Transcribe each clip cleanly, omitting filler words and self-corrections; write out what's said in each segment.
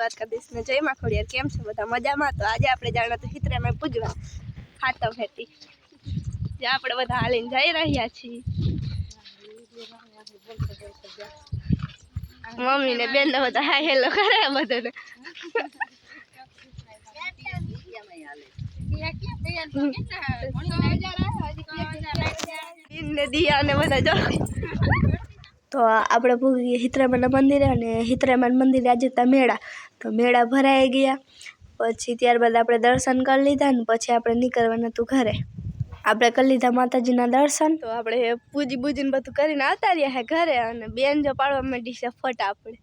દ્વારકાધીશ ને જય માં ખોડિયાર કેમ છો બધા મજામાં? તો આજે આપણે જાણા તો હિતરામાં પૂજવા ખાતમ હતી જે આપણે બધા હાલીને જઈ રહ્યા છીએ। મમ્મી ને બેન બધા હાય હેલો કરે બધાને। દિયા ને બધા જો तो આપણે પૂગી હિતરામાના મંદિરે અને હિતરામાના મંદિરે આજે હતા મેળા તો મેળા ભરાઈ ગયા પછી ત્યારબાદ આપણે દર્શન કરી લીધા ને પછી આપણે નીકળવાના હતું ઘરે। આપણે કરી લીધા માતાજીના દર્શન તો આપણે પૂજી બૂજીને બધું કરીને આવતા રહ્યા હે ઘરે અને બેન જો પાડવા માંડી છે ફટા આપણે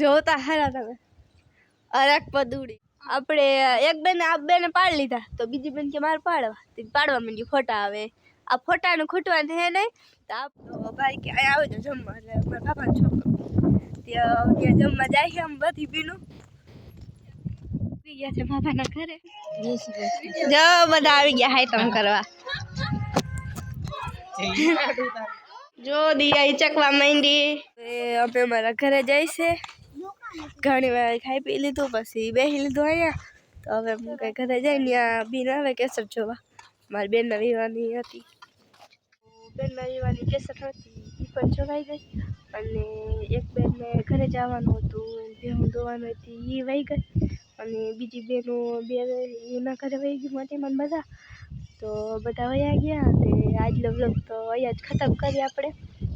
જોતા હારા તમે અરક પદુડી આપણે એક બેન આ બેને પાડી લીધા તો બીજી બેન કે મારે પાડવા માંડી ફોટા આવે આ ફોટાનું ખૂટવાનું હે નહીં તો આપ તો ભાઈ કે અહીંયા આવજો જમવા એટલે મારા બાપાનો છોકરો ત્યાં જમવા જાય છે આમ બધી બીનું ગયા છે બાબાના ઘરે જો બધા આવી ગયા હાય તમ કરવા જો દિયા ચકવા માંડી અમે અમારા ઘરે જઈશે ઘણી વાર ખાઈ પી લીધું પછી બેસી લીધું અહીંયા તો હવે હું કઈ ઘરે જઈને ત્યાં બીન આવે કેસર જોવા મારી બેનના વિવાની હતી બેનના વિવાની કેસર હતી એ પણ જોવાઈ ગઈ અને એક બેનને ઘરે જવાનું હતું ભેહું ધોવાનું હતી એ વહી ગઈ અને બીજી બેનો બે એના ઘરે વહી ગઈ મોટી મને બધા તો બધા વયા ગયા અને આજનો વ્લોગ તો અહીંયા જ ખતમ કરીએ આપણે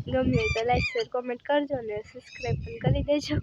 ગમે તો લાઈક શેર કોમેન્ટ કરજો અને સબસ્ક્રાઈબ પણ કરી દેજો।